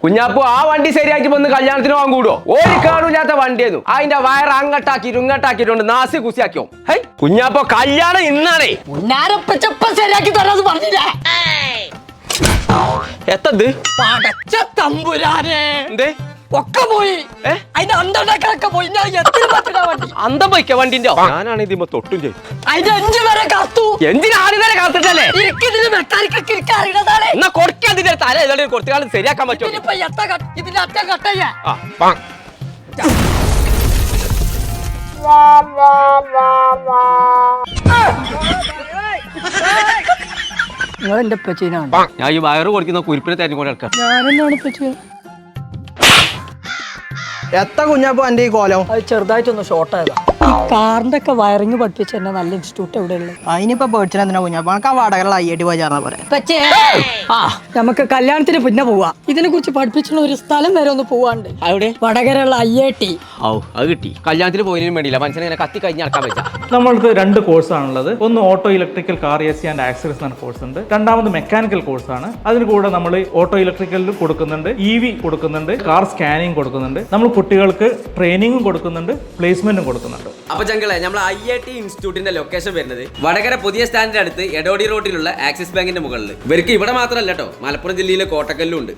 കുഞ്ഞാപ്പു ആ വണ്ടി ശരിയാക്കി വന്ന് കല്യാണത്തിന് പോകാൻ കൂടുവോ? ഒരു കാണൂല്ലാത്ത വണ്ടിയായിരുന്നു. അതിന്റെ വയർ അങ്ങട്ടാക്കിയിട്ടുണ്ട് നാസി കുസിയാക്കിയോ. ഹൈ കുഞ്ഞാപ്പോ കല്യാണം ഇന്നാണേ. ശരിയാക്കി തരാന്ന് പറഞ്ഞില്ലേ? എത്തത് തമ്പുരാനെ എന്തേ ഒക്കെ പോയി. അതിന്റെ അന്തണ്ടാക്കളൊക്കെ പോയി. അന്തം പോയിക്ക വണ്ടിന്റെ. ഞാനാണ് ഇതിമ്മ തൊട്ടും ചെയ്തു. അതിന്റെ 5 വരെ കത്തു. എന്തിനാ ആദ്യം വരെ കാത്തിട്ടല്ലേ? എന്നാ കൊടുക്കാതിന്റെ തല ഏതാണ്ട് കുറച്ചു കാലം ശരിയാക്കാൻ പറ്റുമോ? ഇതിന്റെ അറ്റ കട്ടയ്യ നിങ്ങൾ എന്റെ പച്ചീനാണ്. ഞാൻ ഈ വയറ് കൊടുക്കുന്ന കുരിപ്പിനെ തെരഞ്ഞുകൊണ്ട് നടക്കാം. ഞാനെന്നാണ് പച്ചീന. എത്ര കുഞ്ഞാപ്പോ എന്റെ ഈ കോലം? അത് ചെറുതായിട്ടൊന്ന് ഷോർട്ട് ആയതാ. ഈ കാറിന്റെ ഒക്കെ വയറിങ് പഠിപ്പിച്ച എന്നെ നല്ല ഇൻസ്റ്റിറ്റ്യൂട്ട് എവിടെയുള്ളത്? അതിനിപ്പോ പേടിച്ചാൽ എന്തിനാ കുഞ്ഞാപ്പോ? എനിക്ക് ആ വാടകയുള്ള IIT പോയി ചേർന്നാ പോലെ. നമുക്ക് കല്യാണത്തിന് പിന്നെ പോവാ. ഇതിനെ കുറിച്ച് പഠിപ്പിച്ചുള്ള ഒരു സ്ഥലം വരെ ഒന്ന് പോവാണ്ട്. അവിടെ വടകരയുള്ള IIT. അത് കിട്ടി. കല്യാണത്തിന് പോയതിനും വേണ്ടിയില്ല മനുഷ്യനെ ഇങ്ങനെ കത്തി കഴിഞ്ഞ് നടക്കാൻ പറ്റാ. നമ്മൾക്ക് 2 കോഴ്സാണുള്ളത്. ഒന്ന് auto electrical car AC and accessories എന്ന കോഴ്സ് ഉണ്ട്. രണ്ടാമത് മെക്കാനിക്കൽ കോഴ്സാണ്. അതിന് കൂടെ നമ്മൾ ഓട്ടോ ഇലക്ട്രിക്കലിൽ കൊടുക്കുന്നുണ്ട്, EV കൊടുക്കുന്നുണ്ട്, കാർ സ്കാനിങ് കൊടുക്കുന്നുണ്ട്. നമ്മൾ കുട്ടികൾക്ക് ട്രെയിനിങ്ങും കൊടുക്കുന്നുണ്ട്, പ്ലേസ്മെന്റും കൊടുക്കുന്നുണ്ട്. അപ്പൊ ചങ്കളെ നമ്മൾ IIT ഇൻസ്റ്റിറ്റ്യൂട്ടിന്റെ ലൊക്കേഷൻ വരുന്നത് വടകര പുതിയ സ്റ്റാൻഡിന്റെ അടുത്ത് എടോടി റോഡിലുള്ള ആക്സിസ് ബാങ്കിന്റെ മുകളിൽ. ഇവർക്ക് ഇവിടെ മാത്രമല്ല കേട്ടോ, മലപ്പുറം ജില്ലയിലെ കോട്ടക്കല്ലും ഉണ്ട്.